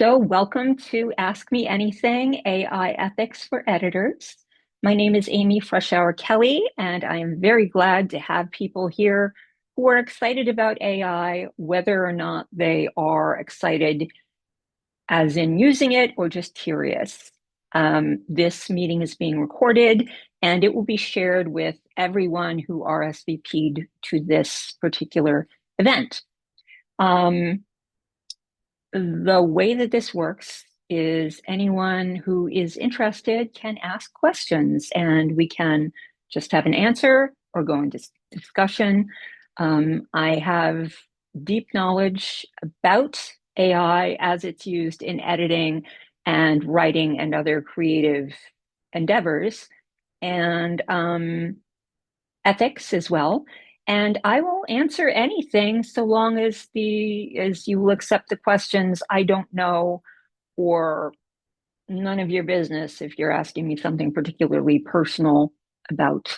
So, welcome to Ask Me Anything, AI Ethics for Editors. My name is Amy Freshour Kelly, and I am very glad to have people here who are excited about AI, whether or not they are excited as in using it or just curious. This meeting is being recorded, and it will be shared with everyone who RSVP'd to this particular event. The way that this works is anyone who is interested can ask questions, and we can just have an answer or go into discussion. I have deep knowledge about AI as it's used in editing and writing and other creative endeavors, and ethics as well. And I will answer anything so long as you will accept the questions I don't know, or none of your business if you're asking me something particularly personal about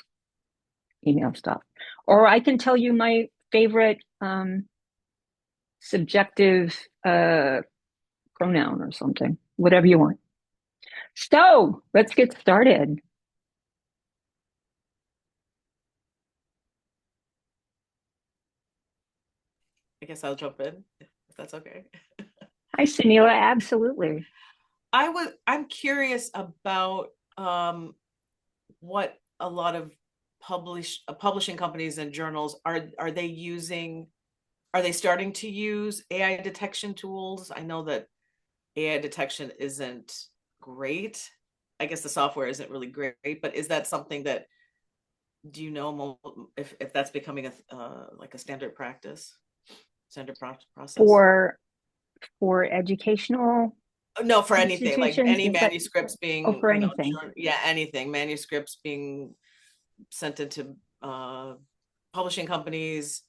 email stuff. Or I can tell you my favorite subjective pronoun or something, whatever you want. So let's get started. I guess I'll jump in if that's okay. Hi, Sunila. Absolutely. I'm curious about what a lot of publishing companies and journals are they starting to use AI detection tools? I know that AI detection isn't great. I guess the software isn't really great, but is that something that do you know if that's becoming like a standard practice, process? For educational No, for anything, like institutions, any is that, manuscripts oh, being, for anything? yeah, anything, manuscripts being sent into publishing companies,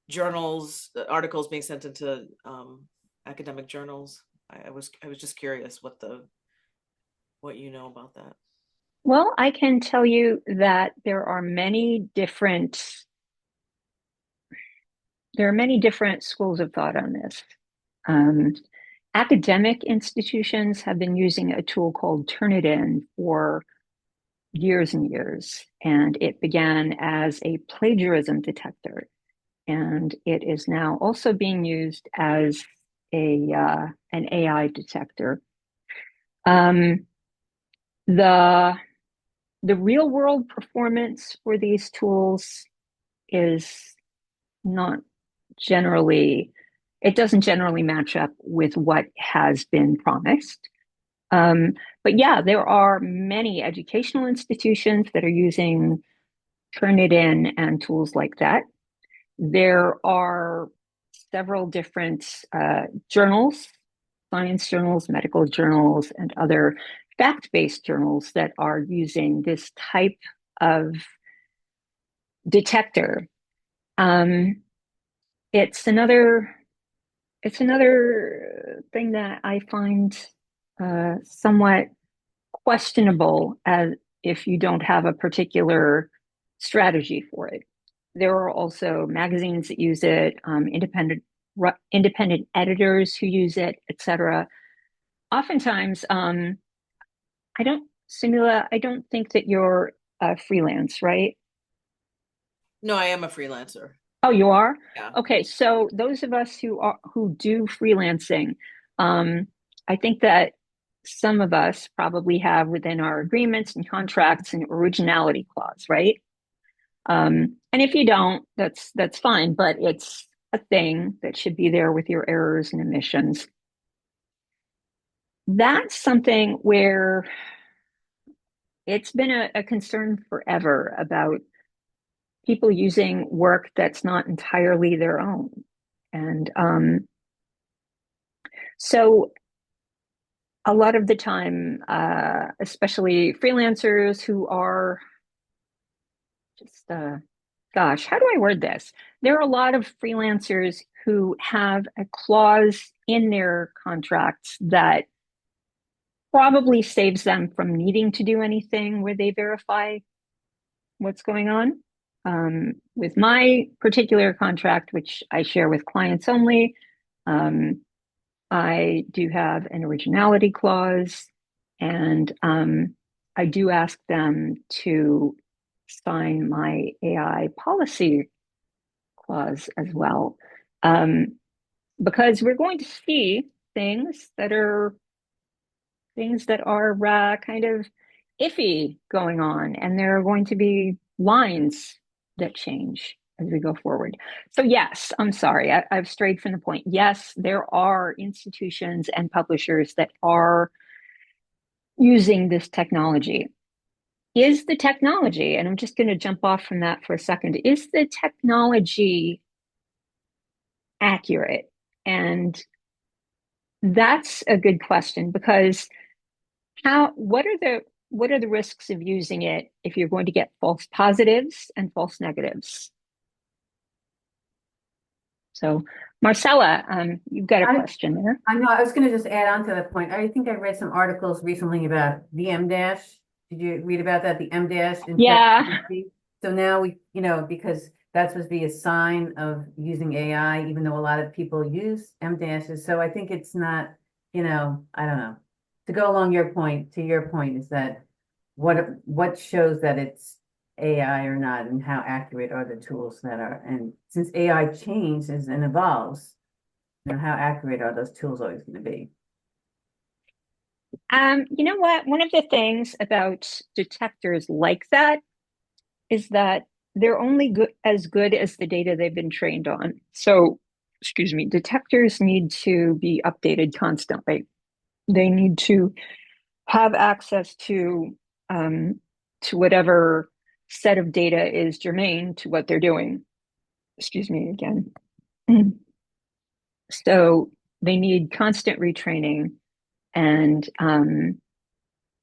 journals, articles being sent into academic journals. I was just curious what you know about that. Well, I can tell you that there are many different schools of thought on this. Um, Academic institutions have been using a tool called Turnitin for years and years, and it began as a plagiarism detector, and it is now also being used as an AI detector. Um, the the real world performance for these tools is not generally, it doesn't generally match up with what has been promised. Um, but yeah, there are many educational institutions that are using Turnitin and tools like that. There are several different journals, science journals, medical journals, and other fact-based journals that are using this type of detector. Um, it's another it's another thing that I find somewhat questionable as if you don't have a particular strategy for it. There are also magazines that use it, independent editors who use it, etc. Oftentimes, I don't think that you're a freelance, right? No, I am a freelancer. Oh, you are? Yeah. Okay, so those of us who do freelancing, I think that some of us probably have within our agreements and contracts an originality clause, right? And if you don't, that's fine, but it's a thing that should be there with your errors and omissions. That's something where it's been a concern forever about people using work that's not entirely their own. And so a lot of the time, especially freelancers who are just, gosh, how do I word this? There are a lot of freelancers who have a clause in their contracts that probably saves them from needing to do anything where they verify what's going on. With my particular contract, which I share with clients only, um, I do have an originality clause, and I do ask them to sign my AI policy clause as well. Um, because we're going to see things that are kind of iffy going on, and there are going to be lines that change as we go forward. So, yes, I'm sorry, I've strayed from the point. Yes, there are institutions and publishers that are using this technology. Is the technology, and I'm just going to jump off from that for a second, is the technology accurate? And that's a good question because how what are the risks of using it if you're going to get false positives and false negatives? So, Marcella, you've got a I question there. I know I was going to just add on to that point. I think I read some articles recently about the M dash. Did you read about that? The M dash in Yeah. ChatGPT. So now because that's supposed to be a sign of using AI, even though a lot of people use M dashes. So I think it's not, I don't know. To go along to your point is that what shows that it's AI or not, and how accurate are the tools that are, and since AI changes and evolves, how accurate are those tools always going to be? You know what? One of the things about detectors like that is that they're only good as the data they've been trained on. So, excuse me, detectors need to be updated constantly. They need to have access um, to whatever set of data is germane to what they're doing. Excuse me again. So they need constant retraining, and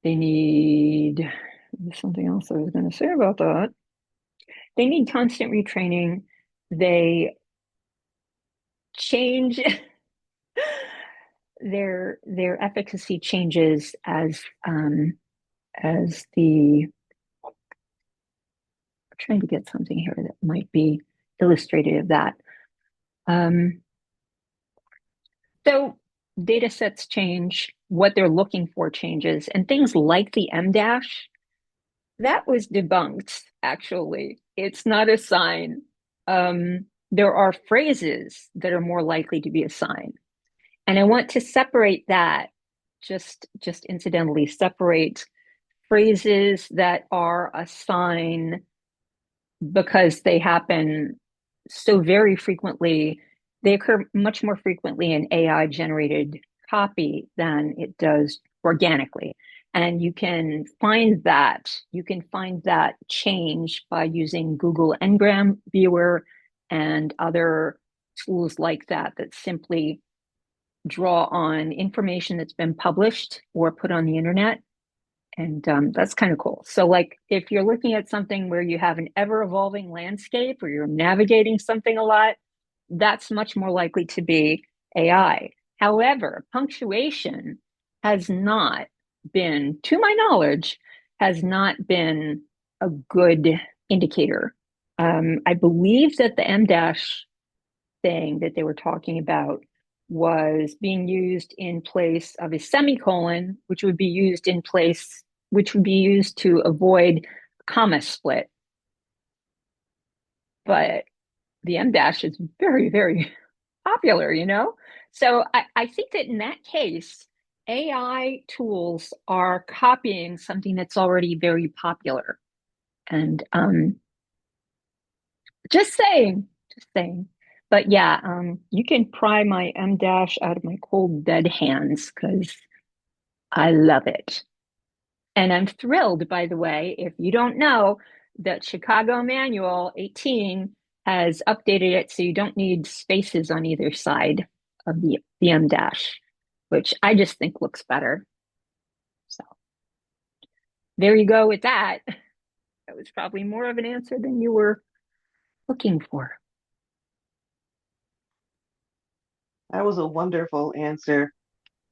they need something else I was going to say about that. They need constant retraining. They change their efficacy changes as the I'm trying to get something here that might be illustrative of that. Um, so data sets change, what they're looking for changes, and things like the M dash, that was debunked, actually. It's not a sign. There are phrases that are more likely to be a sign. And I want to separate that, just incidentally, separate phrases that are a sign because they happen so very frequently. They occur much more frequently in AI generated copy than it does organically. And you can find that change by using Google Ngram Viewer and other tools like that that simply draw on information that's been published or put on the internet, and that's kind of cool. So, like, if you're looking at something where you have an ever evolving landscape or you're navigating something a lot, that's much more likely to be AI. However, punctuation has not been, to my knowledge, has not been a good indicator. I believe that the M dash thing that they were talking about was being used in place of a semicolon, which would be used to avoid comma split. But the M dash is very, very popular, you know? So I think that in that case, AI tools are copying something that's already very popular. And just saying, just saying. But yeah, you can pry my M dash out of my cold dead hands because I love it. And I'm thrilled, by the way, if you don't know, that Chicago Manual 18 has updated it so you don't need spaces on either side of the M dash, which I just think looks better. So there you go with that. That was probably more of an answer than you were looking for. That was a wonderful answer,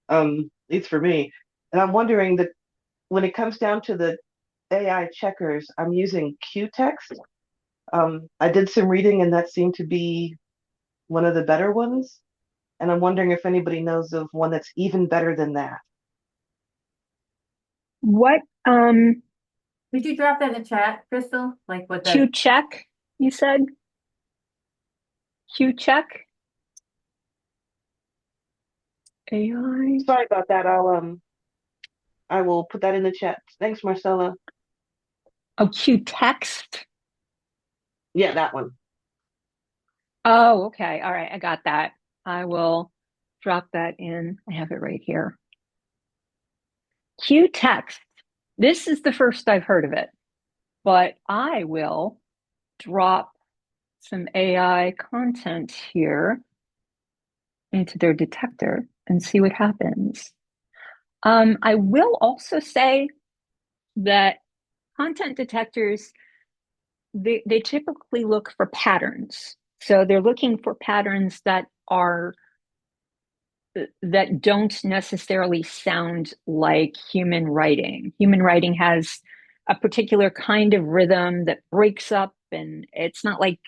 at least for me. And I'm wondering that when it comes down to the AI checkers, I'm using Q-text. I did some reading and that seemed to be one of the better ones. and I'm wondering if anybody knows of one that's even better than that. What, Did you drop that in the chat, Crystal? Like what Q that, check, you said? Q check? AI? Sorry about that. I will put that in the chat. Thanks, Marcella. Oh, Q text? Yeah, that one. Oh, okay. All right. I got that. I will drop that in. I have it right here. Q text. This is the first I've heard of it, but I will drop some AI content here into their detector and see what happens. I will also say that content detectors, they typically look for patterns. So they're looking for patterns that don't necessarily sound like human writing. Human writing has a particular kind of rhythm that breaks up, and it's not like,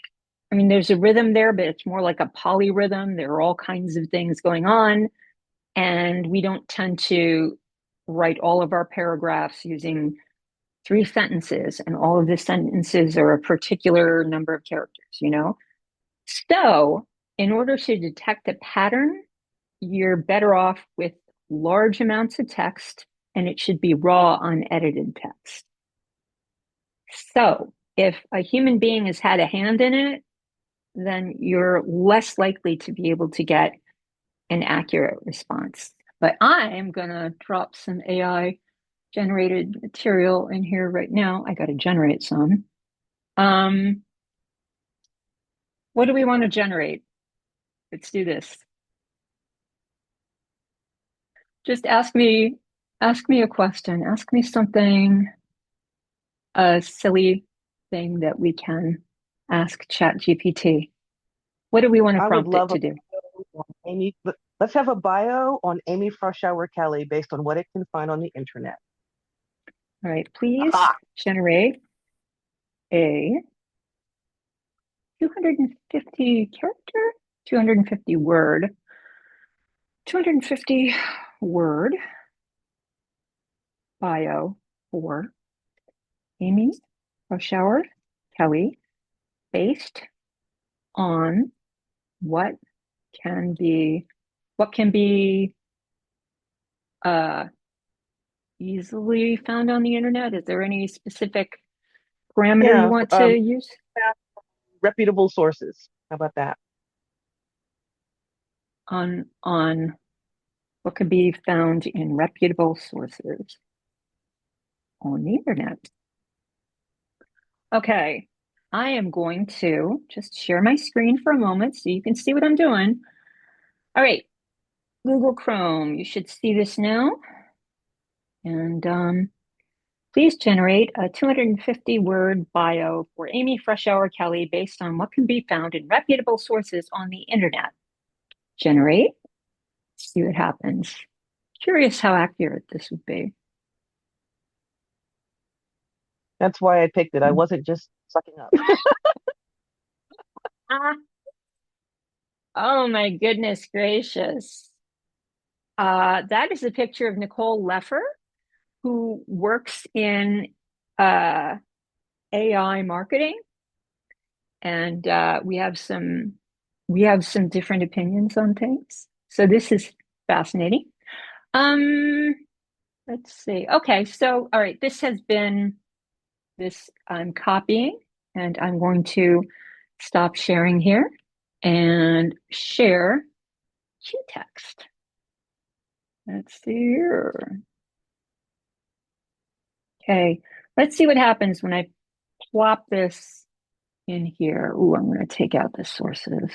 I mean, there's a rhythm there, but it's more like a polyrhythm. There are all kinds of things going on, and we don't tend to write all of our paragraphs using three sentences, and all of the sentences are a particular number of characters, you know? So, in order to detect a pattern, you're better off with large amounts of text, and it should be raw, unedited text. So, if a human being has had a hand in it, then you're less likely to be able to get an accurate response. But I am going to drop some AI generated material in here right now. I got to generate some. Um, what do we want to generate? Let's do this. Just ask me a question. Ask me something, a silly thing that we can ask ChatGPT. What do we want to I would prompt it love a to do? bio on Amy. Let's have a bio on Amy Freshour Kelly based on what it can find on the internet. All right, please Aha! generate a 250 character, 250 word, 250 word bio for Amy Freshour Kelly based on what can be what can be uh, easily found on the internet. Is there any specific parameter you Yeah, want to use reputable sources. How about that? on what could be found in reputable sources on the internet? Okay, I am going to just share my screen for a moment so you can see what I'm doing. All right, Google Chrome, you should see this now. And please generate a 250 word bio for Amy Freshour Kelly based on what can be found in reputable sources on the internet. Generate, see what happens. Curious how accurate this would be. That's why I picked it. I wasn't just sucking up. Ah, oh my goodness gracious. That is a picture of Nicole Leffer, who works in AI marketing, and we have some different opinions on things. So this is fascinating. Um, let's see. Okay, so all right, this has been this I'm copying, and I'm going to stop sharing here and share QText. Let's see here. Okay, let's see what happens when I plop this in here. Ooh, I'm going to take out the sources.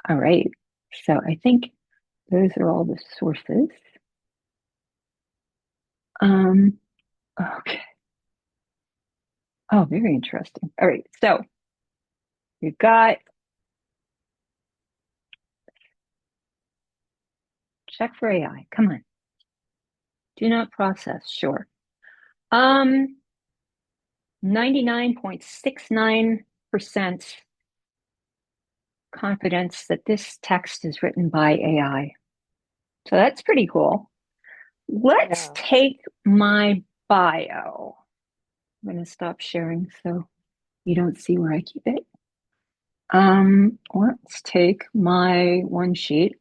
All right, so I think those are all the sources. Um, okay. Oh, very interesting. All right, so we've got check for AI. Come on. Do not process, sure. 99.69% confidence that this text is written by AI. So that's pretty cool. Let's Yeah. take my bio. I'm going to stop sharing so you don't see where I keep it. Let's take my one sheet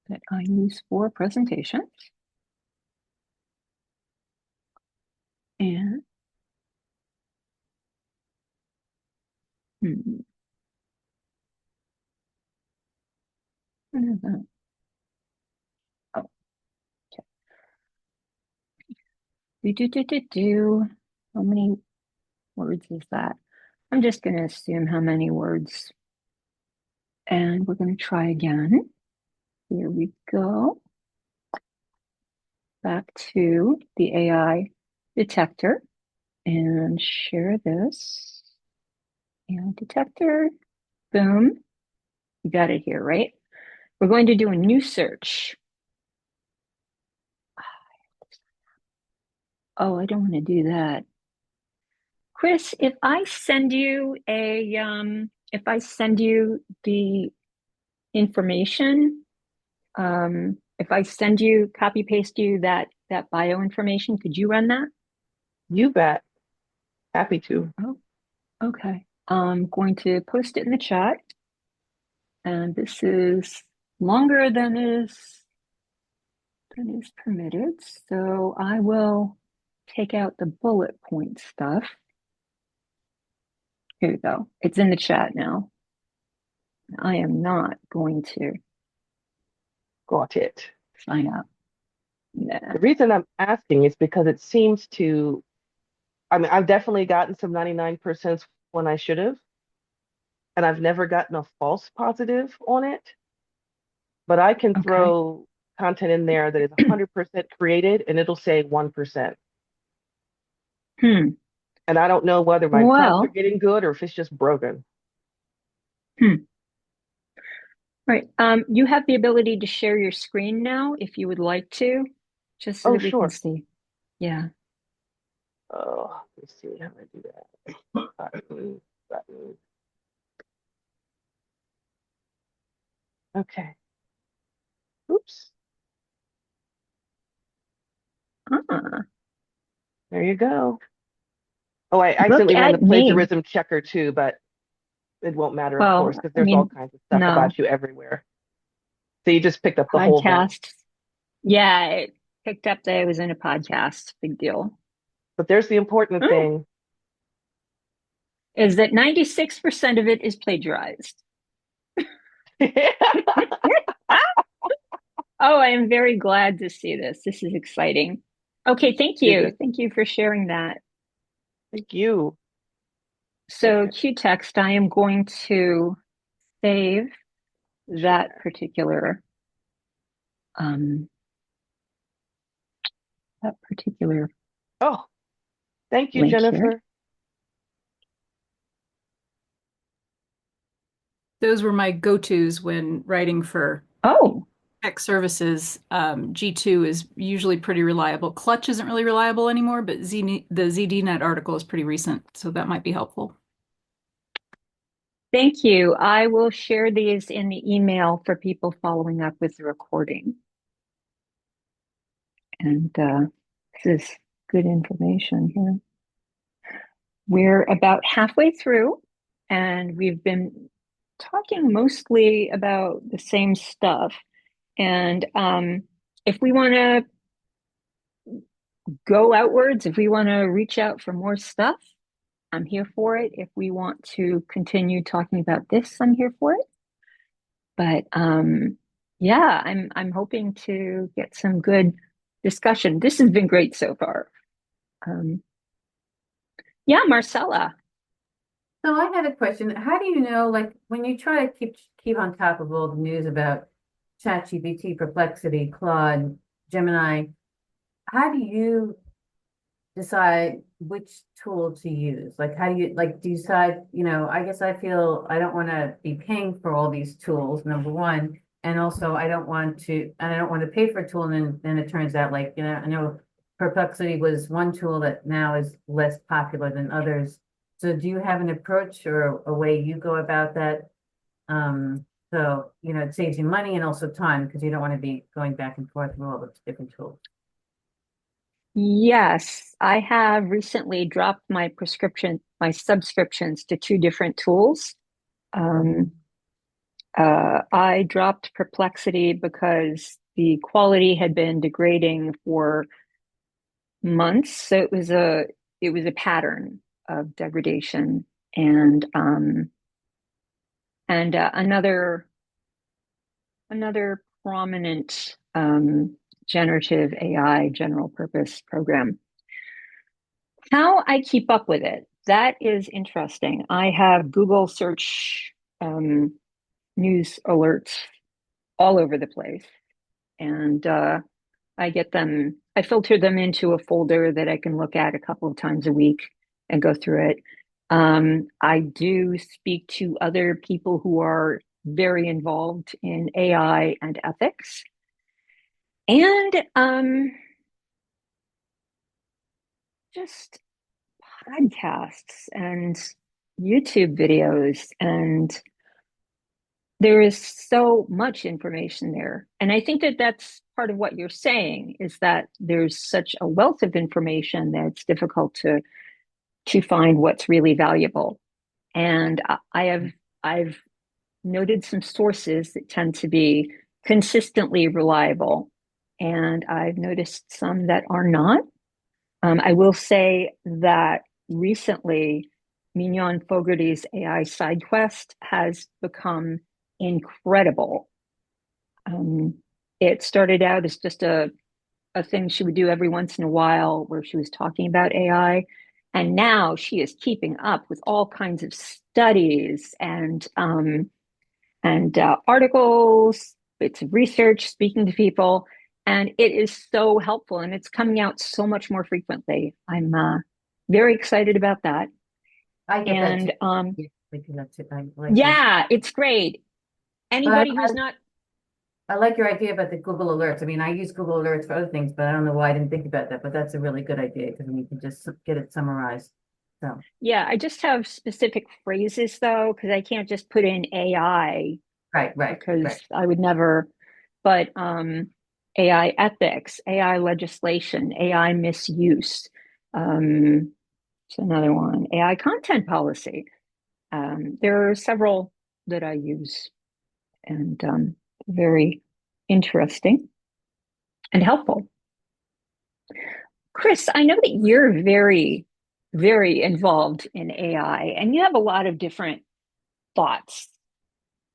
that I use for presentations. And what is that? Oh, okay. How many words is that? I'm just going to assume how many words. And we're going to try again. Here we go. Back to the AI detector and share this. AI detector, boom. You got it here, right? We're going to do a new search. Oh, I don't want to do that. Chris, if I send you the information, if I send you, copy paste you that bio information, could you run that? You bet. Happy to. Oh, okay. I'm going to post it in the chat, and this is longer than is permitted, so I will take out the bullet point stuff. Here we go. It's in the chat now. I am not going to Got it. sign up. Nah. The reason I'm asking is because it seems to, I mean, I've definitely gotten some 99% when I should have, and I've never gotten a false positive on it. But I can Okay. throw content in there that is 100% created and it'll say 1%. Hmm. And I don't know whether my prompts are Well, getting good or if it's just broken. hmm. Right. You have the ability to share your screen now if you would like to, just so Oh, that we can sure. see. Yeah. Oh, let me see how I do that. Button, button. Okay. Oops. Ah, There you go. Oh, I look accidentally ran the at me. plagiarism checker too, but it won't matter, of course, Well, because I there's all mean, kinds of stuff no, about you everywhere. So you just picked up the whole thing. podcast. Yeah, it picked up that I was in a podcast. Big deal. But there's the important Hmm. thing. Is that 96% of it is plagiarized. Oh, I am very glad to see this. This is exciting. Okay, thank you. Busy. Thank you for sharing that. Thank you. So, Okay. Q text, I am going to save that Share. um particular Oh, thank you, link here. Jennifer. Those were my go-tos when writing for Oh, tech services. G2 is usually pretty reliable. Clutch isn't really reliable anymore, but the ZDNet article is pretty recent, so that might be helpful. thank you. I will share these in the email for people following up with the recording. And this is good information here. We're about halfway through, and we've been talking mostly about the same stuff. And if we want to go outwards, if we want to reach out for more stuff, I'm here for it. If we want to continue talking about this, I'm here for it. But yeah, I'm hoping to get some good discussion. This has been great so far. Yeah, Marcella. So I had a question. How do you know, like, when you try to keep on top of all the news about ChatGPT, Perplexity, Claude, Gemini, how do you decide which tool to use? Like, how do you decide, I guess I feel I don't want to be paying for all these tools, number one. And also I don't want to pay for a tool and then it turns out like, I know Perplexity was one tool that now is less popular than others. So do you have an approach or a way you go about that? So, it saves you money and also time because you don't want to be going back and forth with all the different tools. Yes, I have recently dropped my subscriptions to two different tools. Um, I dropped Perplexity because the quality had been degrading for months. So it was a pattern of degradation, and another prominent generative AI general purpose program. How I keep up with it, that is interesting. I have Google search um, news alerts all over the place, and I filter them into a folder that I can look at a couple of times a week and go through it. I do speak to other people who are very involved in AI and ethics. And just podcasts and YouTube videos. And there is so much information there. And I think that that's part of what you're saying is that there's such a wealth of information that it's difficult to find what's really valuable. And I've noted some sources that tend to be consistently reliable, and I've noticed some that are not. I will say that recently, Mignon Fogarty's AI side quest has become incredible. Um, it started out as just a thing she would do every once in a while where she was talking about AI. And now she is keeping up with all kinds of studies and articles, bits of research, speaking to people. And it is so helpful and it's coming out so much more frequently. I'm very excited about that. I get that too. And Yeah, I do that too. I like this. yeah, it's great. But I, Anybody who's not, I like your idea about the Google Alerts. I mean, I use Google Alerts for other things, but I don't know why I didn't think about that. But that's a really good idea because then you can just get it summarized. So, yeah, I just have specific phrases though, because I can't just put in AI because right. I would never, but AI ethics, AI legislation, AI misuse. It's another one, AI content policy. There are several that I use and very interesting and helpful. Chris, I know that you're very, very involved in AI and you have a lot of different thoughts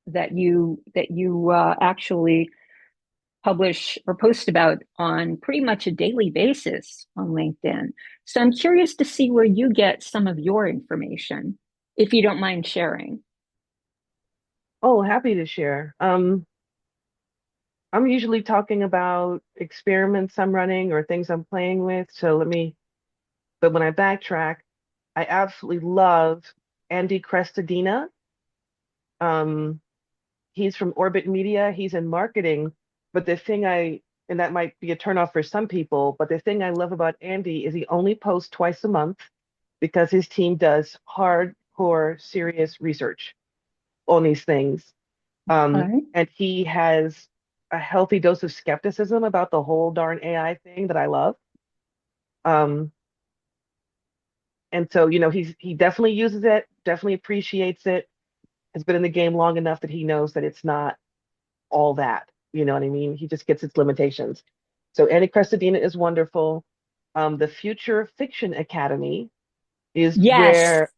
that you actually publish or post about on pretty much a daily basis on LinkedIn. So I'm curious to see where you get some of your information, if you don't mind sharing. Oh, happy to share. I'm usually talking about experiments I'm running or things I'm playing with. But when I backtrack, I absolutely love Andy Crestadina. Um, he's from Orbit Media. He's in marketing, but and that might be a turnoff for some people, but the thing I love about Andy is he only posts twice a month because his team does hardcore, serious research on these things. Okay. And he has a healthy dose of skepticism about the whole darn AI thing that I love. Um, and so, he definitely uses it, definitely appreciates it, has been in the game long enough that he knows that it's not all that. You know what I mean? He just gets its limitations. So Annie Crestodina is wonderful. The Future Fiction Academy is Yes.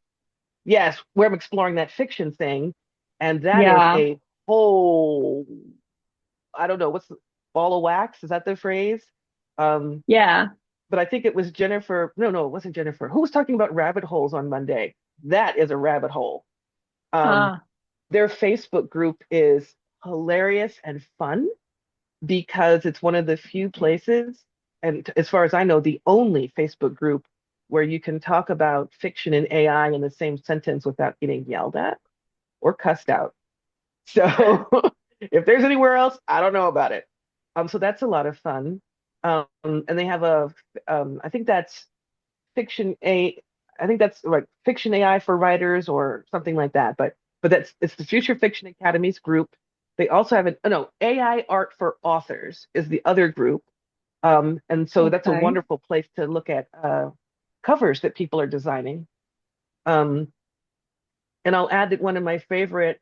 where I'm exploring that fiction thing. And that is Yeah. a whole, I don't know, what's the ball of wax? Is that the phrase? Um, Yeah. but I think it was Jennifer. No, it wasn't Jennifer. Who was talking about rabbit holes on Monday? That is a rabbit hole. Um, Uh, their Facebook group is hilarious and fun because it's one of the few places, and as far as I know, the only Facebook group where you can talk about fiction and AI in the same sentence without getting yelled at or cussed out. So If there's anywhere else, I don't know about it. So that's a lot of fun. And they have I think that's fiction a, I think that's like fiction AI for writers or something like that. But it's the Future Fiction Academy's group. They also have no, AI Art for Authors is the other group. And so that's a Okay. wonderful place to look at covers that people are designing. Um, and I'll add that one of my favorite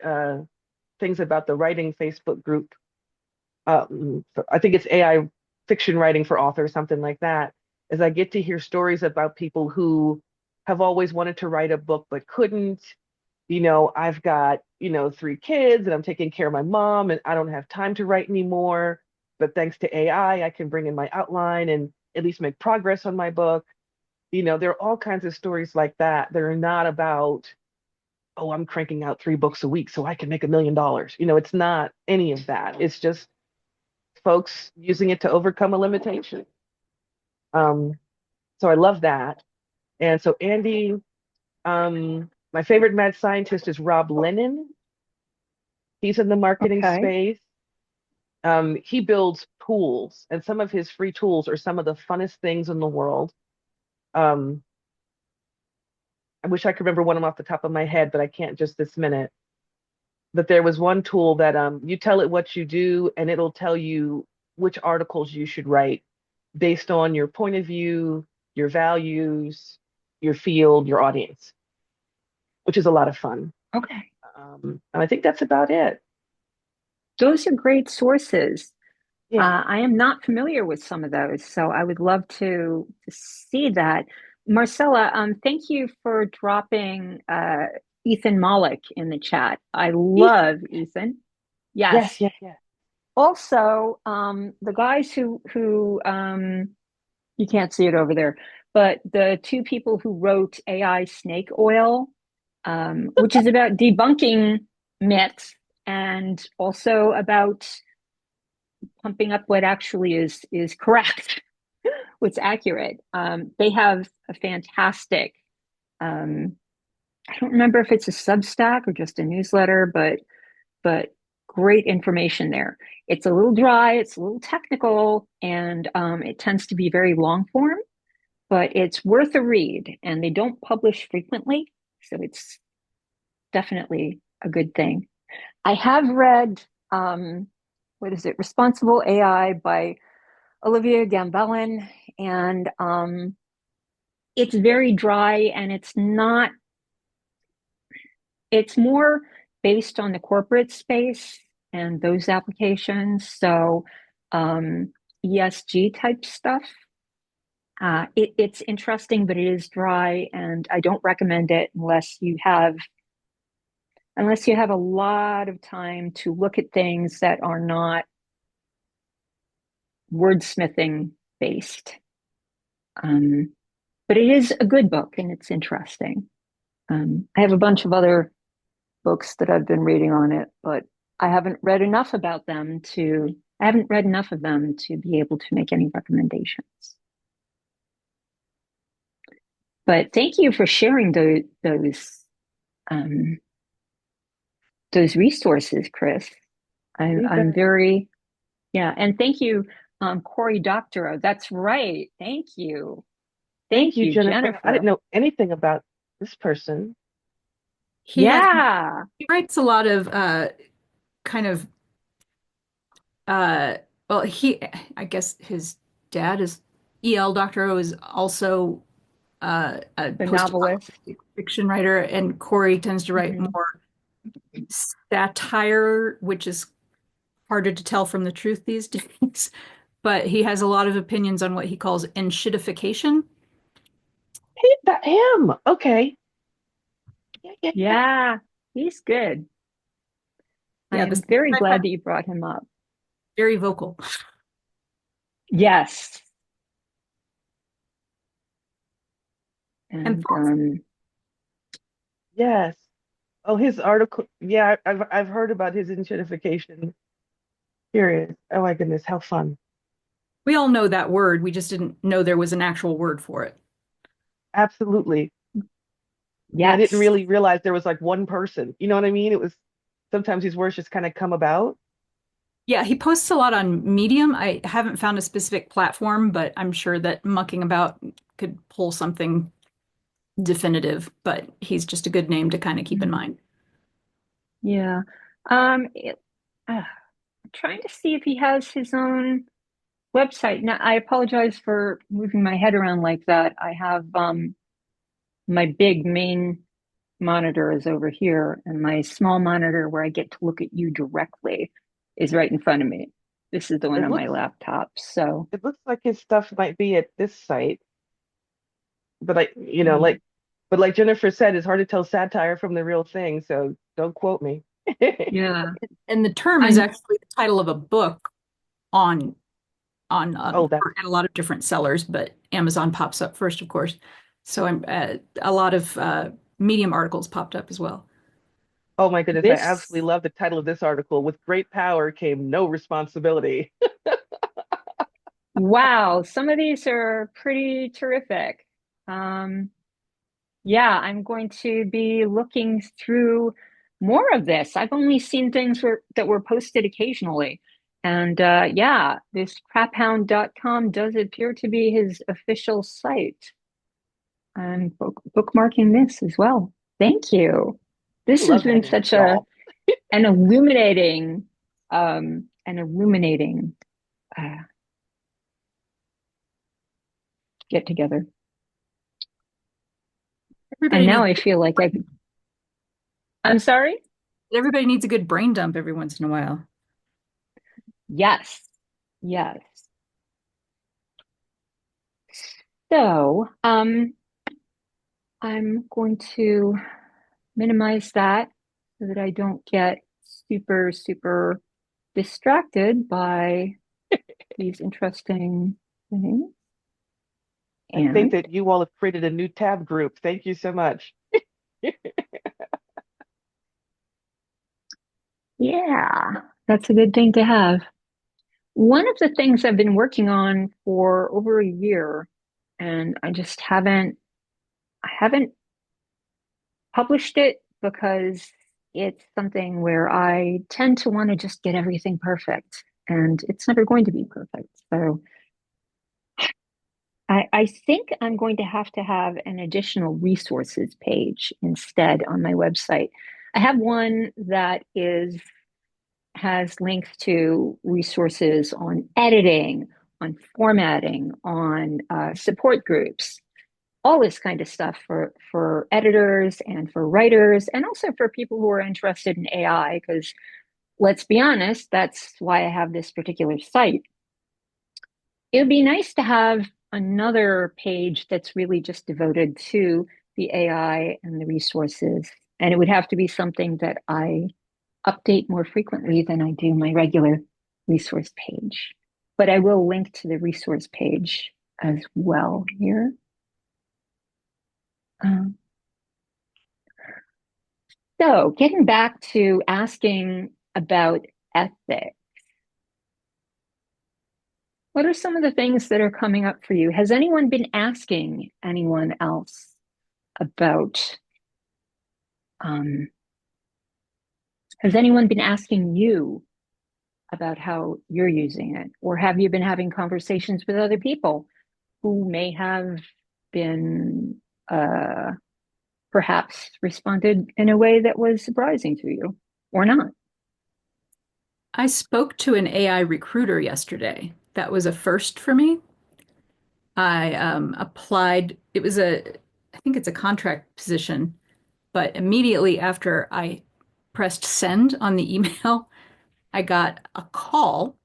things about the writing Facebook group, I think it's AI fiction writing for authors, something like that, is I get to hear stories about people who have always wanted to write a book but couldn't. I've got, 3 kids and I'm taking care of my mom and I don't have time to write anymore. But thanks to AI, I can bring in my outline and at least make progress on my book. There are all kinds of stories like that. They're not about, oh, I'm cranking out 3 books a week so I can make $1 million. It's not any of that. It's just folks using it to overcome a limitation. Um, so I love that. And so Andy, my favorite mad scientist is Rob Lennon. He's in the marketing Okay. space. He builds tools, and some of his free tools are some of the funnest things in the world. Um, I wish I could remember one of them off the top of my head, but I can't just this minute. But there was one tool that you tell it what you do, and it'll tell you which articles you should write based on your point of view, your values, your field, your audience, which is a lot of fun. Okay. And I think that's about it. Those are great sources. Yeah. I am not familiar with some of those, so I would love to see that. Marcella, thank you for dropping Ethan Malik in the chat. I Ethan. love Ethan. Yes, Yes. yes, yes. Also, the guys who you can't see it over there, but the two people who wrote AI Snake Oil, which is about debunking myths and also about pumping up what actually is correct, what's accurate. They have a fantastic. Um, I don't remember if it's a Substack or just a newsletter, but great information there. It's a little dry, it's a little technical, and it tends to be very long form, but it's worth a read. And they don't publish frequently, so it's definitely a good thing. I have read, what is it, Responsible AI by Olivia Gambellin, and it's very dry and it's more based on the corporate space and those applications. So ESG type stuff. It's interesting, but it is dry, and I don't recommend it unless you have a lot of time to look at things that are not wordsmithing based. Um, but it is a good book and it's interesting. I have a bunch of other books that I've been reading on it, but I haven't read enough about them to, I haven't read enough of them to be able to make any recommendations. But thank you for sharing um, those resources, Chris. You I'm bet. very, yeah, and thank you, Corey Doctorow. That's right. Thank you. Thank Thank you, you, Jennifer. I didn't Jennifer. know anything about this person. Yeah, He writes a lot of kind of uh well he I guess his dad is E.L. Doctorow is also a the novelist. post-apocalyptic fiction writer, and Corey tends to write Mhm. more satire, which is harder to tell from the truth these days. But he has a lot of opinions on what he calls enshittification. Hey, that him. Okay. Yeah, yeah, yeah. Yeah, he's good. I Yeah, am this very I find glad that you brought him up. very vocal. Yes. And And Yes. Oh, his article. Yeah, I've heard about his identification. Curious. Oh my goodness, how fun. we all know that word. We just didn't know there was an actual word for it. Absolutely. And I didn't yes. really realize there was like one person. You know what I mean? It was sometimes these words just kind of come about. Yeah, he posts a lot on Medium. I haven't found a specific platform, but I'm sure that mucking about could pull something definitive, but he's just a good name to kind of keep in Mhm. mind. Yeah. It, I'm trying to see if he has his own website. Now, I apologize for moving my head around like that. I have my big main monitor is over here, and my small monitor where I get to look at you directly is right in front of me. This is the one It on my looks laptop. So, it looks like his stuff might be at this site, but mm, but like Jennifer said, it's hard to tell satire from the real thing, so don't quote me. yeah. And the term is I'm actually the title of a book on Oh, at a lot of different sellers, but Amazon pops up first, of course. So I'm a lot of Medium articles popped up as well. oh my goodness, I absolutely this love the title of this article. With great power came no responsibility. Wow, some of these are pretty terrific. Um, yeah, I'm going to be looking through more of this. I've only seen things that were posted occasionally. And yeah, this craphound.com does appear to be his official site. I'm bookmarking this as well. Thank you. I This has love been hanging with such a y'all. an illuminating an illuminating uh, get together. And Everybody now needs I feel like I'm sorry? everybody needs a good brain dump every once in a while. Yes. Yes. So, I'm going to minimize that so that I don't get super, super distracted by these interesting things. I think And that you all have created a new tab group. Thank you so much. yeah, that's a good thing to have. One of the things I've been working on for over a year, and I haven't published it because it's something where I tend to want to just get everything perfect, and it's never going to be perfect. So I think I'm going to have an additional resources page instead on my website. I have one that is has links to resources on editing, on formatting, on support groups, all this kind of stuff for editors and for writers, and also for people who are interested in AI. Because let's be honest, that's why I have this particular site. It would be nice to have another page that's really just devoted to the AI and the resources, and it would have to be something that I update more frequently than I do my regular resource page. But I will link to the resource page as well here. Um, So, getting back to asking about ethics, what are some of the things that are coming up for you? Has anyone been asking anyone else about, um, has anyone been asking you about how you're using it? Or have you been having conversations with other people who may have been uh, perhaps responded in a way that was surprising to you or not? I spoke to an AI recruiter yesterday. That was a first for me. I applied. I think it's a contract position, but immediately after I pressed send on the email, I got a call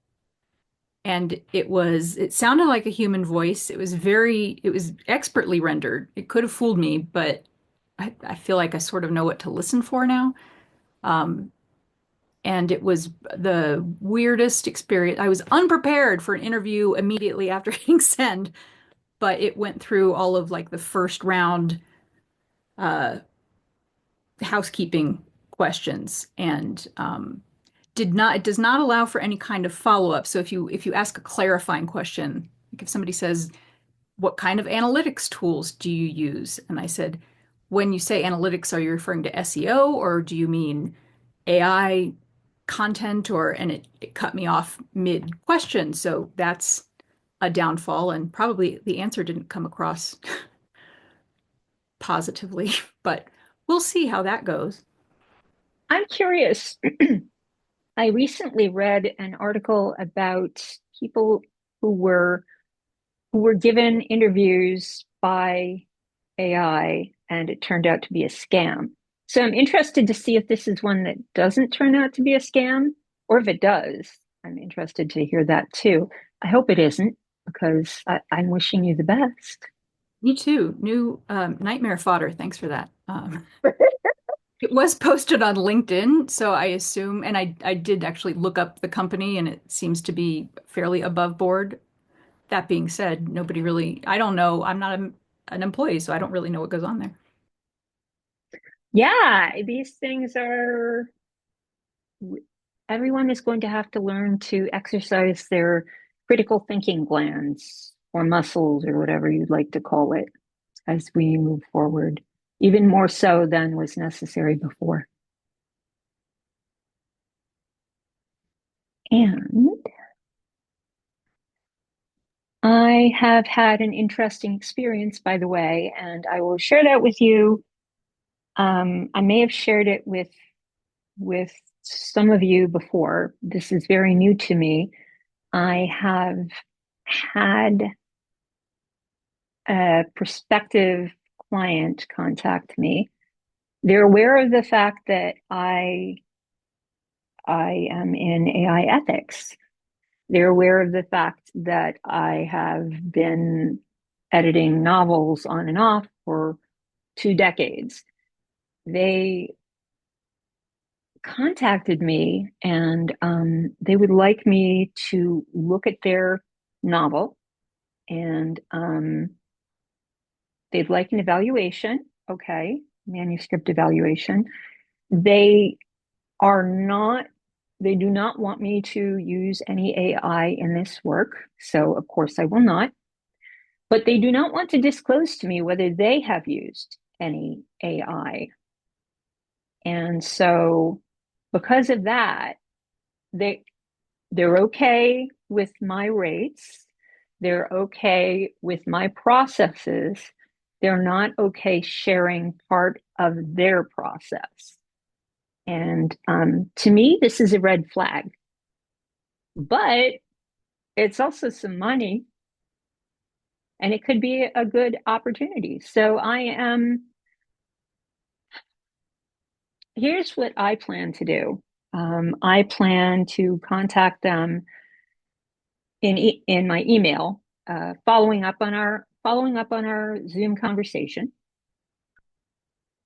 and it sounded like a human voice. It was expertly rendered. It could have fooled me, but I feel like I sort of know what to listen for now. Um, and it was the weirdest experience. I was unprepared for an interview immediately after hitting send, but it went through all of like the first round uh, housekeeping questions and it does not allow for any kind of follow-up. So if you ask a clarifying question, like if somebody says, what kind of analytics tools do you use? And I said, when you say analytics, are you referring to SEO or do you mean AI content and it cut me off mid question. So that's a downfall, and probably the answer didn't come across positively, but we'll see how that goes. I'm curious. I recently read an article about people who were who were given interviews by AI and it turned out to be a scam. So I'm interested to see if this is one that doesn't turn out to be a scam, or if it does. I'm interested to hear that too. I hope it isn't because I'm wishing you the best. Me too. New nightmare fodder. Thanks for that. It was posted on LinkedIn, so I assume, and I did actually look up the company, and it seems to be fairly above board. That being said, nobody really, I don't know. I'm not an employee, so I don't really know what goes on there. Yeah, these things are, everyone is going to have to learn to exercise their critical thinking glands or muscles or whatever you'd like to call it as we move forward, even more so than was necessary before. And I have had an interesting experience, by the way, and I will share that with you. I may have shared it with some of you before. This is very new to me. I have had a prospective client contact me. They're aware of the fact that I am in AI ethics. They're aware of the fact that I have been editing novels on and off for 2 decades. They contacted me and they would like me to look at their novel and they'd like an evaluation. Okay, manuscript evaluation. They are not, they do not want me to use any AI in this work. So, of course, I will not. But they do not want to disclose to me whether they have used any AI. And so, because of that, they they're okay with my rates. They're okay with my processes. They're not okay sharing part of their process. And to me, this is a red flag. But it's also some money and it could be a good opportunity. So here's what I plan to do. I plan to contact them in my email, following up on our Zoom conversation.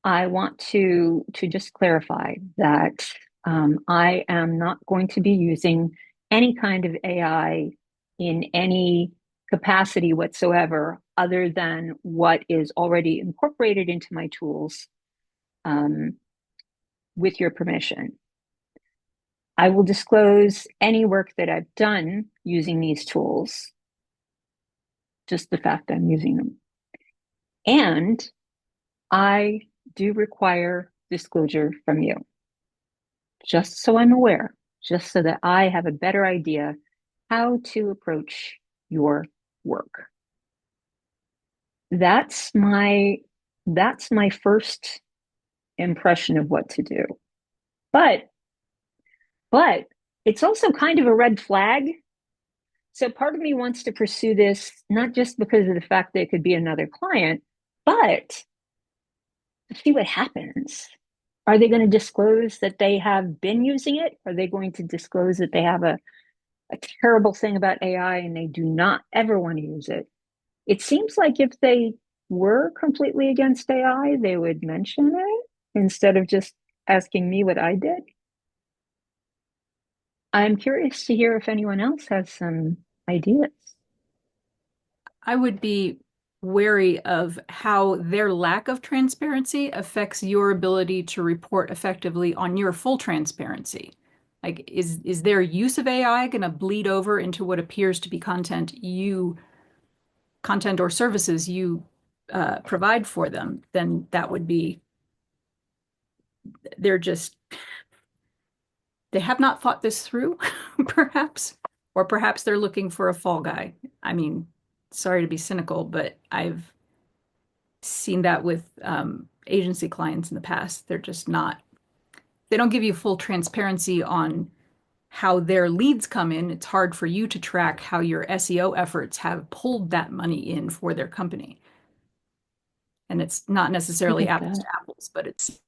I want to just clarify that I am not going to be using any kind of AI in any capacity whatsoever, other than what is already incorporated into my tools, um, with your permission. I will disclose any work that I've done using these tools, just the fact I'm using them. And I do require disclosure from you, just so I'm aware, just so that I have a better idea how to approach your work. That's my first impression of what to do. But it's also kind of a red flag. So part of me wants to pursue this, not just because of the fact that it could be another client, but to see what happens. Are they going to disclose that they have been using it? Are they going to disclose that they have a terrible thing about AI and they do not ever want to use it? It seems like if they were completely against AI, they would mention it instead of just asking me what I did. I'm curious to hear if anyone else has some ideas. I would be wary of how their lack of transparency affects your ability to report effectively on your full transparency. Like, is their use of AI going to bleed over into what appears to be content or services you provide for them? Then that would be, they're just, they have not thought this through, perhaps, or perhaps they're looking for a fall guy. I mean, sorry to be cynical, but I've seen that with agency clients in the past. They're just not, they don't give you full transparency on how their leads come in. It's hard for you to track how your SEO efforts have pulled that money in for their company. And it's not I necessarily get apples that. to apples, but it's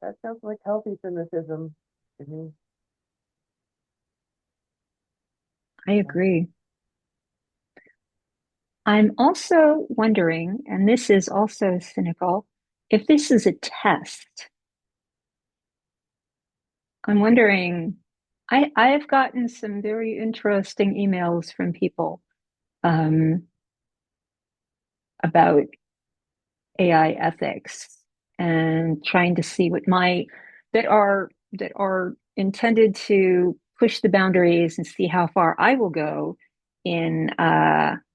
That sounds like healthy cynicism to me. I agree. I'm also wondering, and this is also cynical, if this is a test. I'm wondering, I've gotten some very interesting emails from people um, about AI ethics and trying to see what my that are intended to push the boundaries and see how far I will go in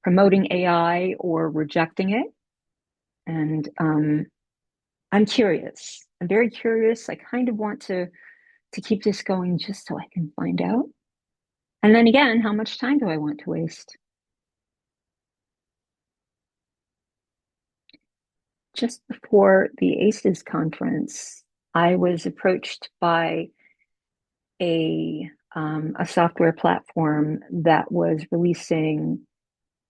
promoting AI or rejecting it. And I'm curious. I'm very curious. I kind of want to keep this going just so I can find out. And then again, how much time do I want to waste? Just before the ACES conference, I was approached by a software platform that was releasing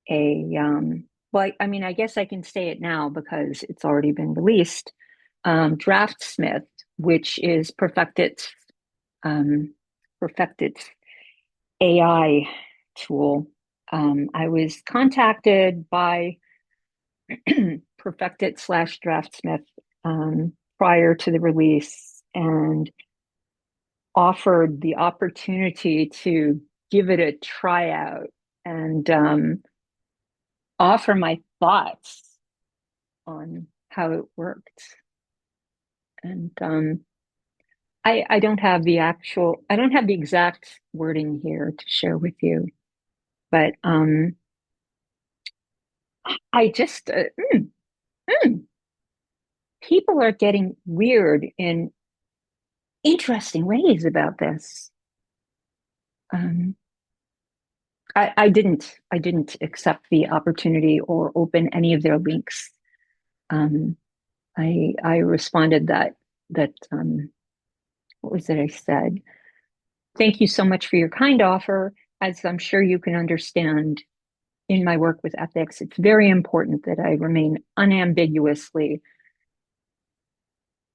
well, I mean, I guess I can say it now because it's already been released. Draftsmith, which is Perfected AI tool. I was contacted by Perfected/Draftsmith prior to the release and offered the opportunity to give it a tryout and offer my thoughts on how it worked. And I don't have I don't have the exact wording here to share with you, but I just, mm, people are getting weird in interesting ways about this. Um, I didn't accept the opportunity or open any of their links. Um, I responded that what was it I said? Thank you so much for your kind offer. As I'm sure you can understand, in my work with ethics, it's very important that I remain unambiguously,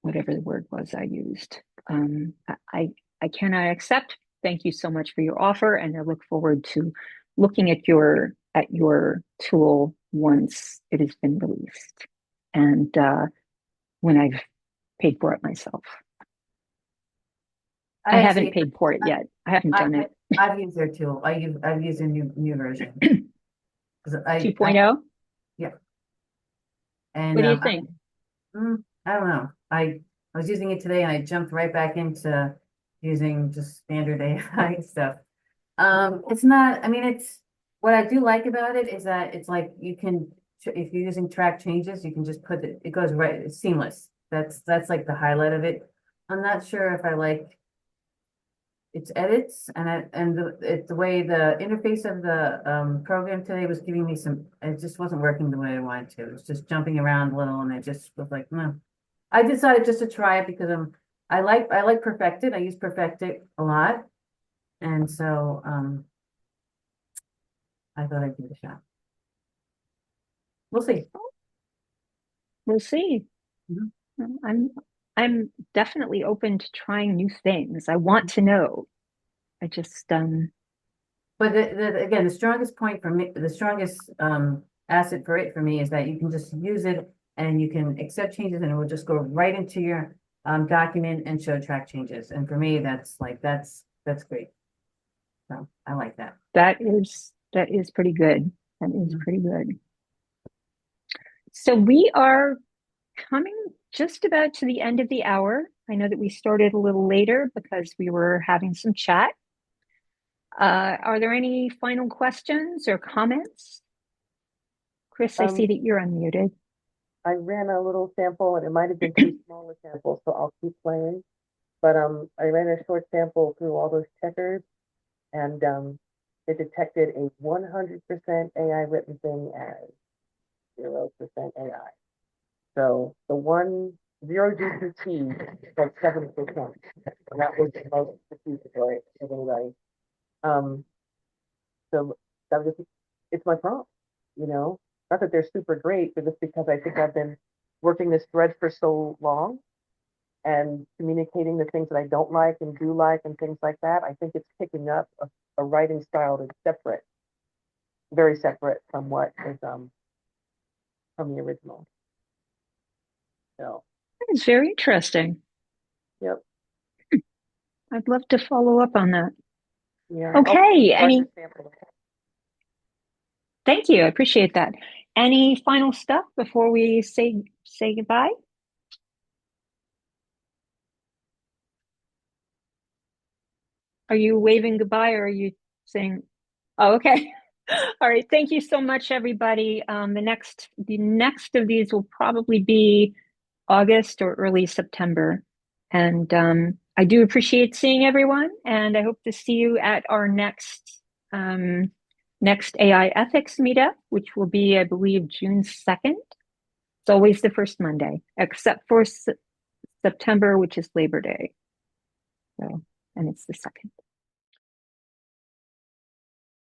whatever the word was I used. Um, I I cannot accept. Thank you so much for your offer, and I look forward to looking at your tool once it has been released and when I've paid for it myself. I haven't paid for it yet. I haven't done it. I've used their tool. I've used a new version. 'Cause I 2.0. yeah. And What do you think? I don't know. I was using it today and I jumped right back into using just standard AI stuff. It's not, I mean, it's what I do like about it is that it's like you can, if you're using track changes, you can just put it, it goes right, it's seamless. That's like the highlight of it. I'm not sure if I like its edits and the way the interface of the program today was giving me some, it just wasn't working the way I wanted to. It was just jumping around a little and I just was like, no. I decided just to try it because I like Perfected. I use Perfected a lot. And so I thought I'd give it a shot. We'll see. We'll see. Mhm. I'm definitely open to trying new things. I want to know. I just But again, the strongest point for me, the strongest asset for it for me is that you can just use it and you can accept changes and it will just go right into your document and show track changes. And for me, that's like that's great. So I like that. that is pretty good. That is Mhm. pretty good. So we are coming just about to the end of the hour. I know that we started a little later because we were having some chat. Are there any final questions or comments? Chris, I see Um, that you're unmuted. I ran a little sample and it might have been too small a sample, so I'll keep playing. But I ran a short sample through all those checkers and it detected a 100% AI written thing as 0% AI. So the one zero GPT is like 7%. And that was the most accusatory of anybody. So that was just, it's my prompt, you know. Not that they're super great, but just because I think I've been working this thread for so long and communicating the things that I don't like and do like and things like that, I think it's picking up a writing style that's separate, very separate from what is from the original. So, It's very interesting. yep, I'd love to follow up on that. yeah. Okay, Larger sample. thank you. I appreciate that. Any final stuff before we say goodbye? Are you waving goodbye or are you saying, oh, okay. All right. Thank you so much, everybody. The next of these will probably be August or early September. And I do appreciate seeing everyone, and I hope to see you at our next AI ethics meetup, which will be, I believe, June 2nd. It's always the first Monday, except for September, which is Labor Day. So, and it's the 2nd.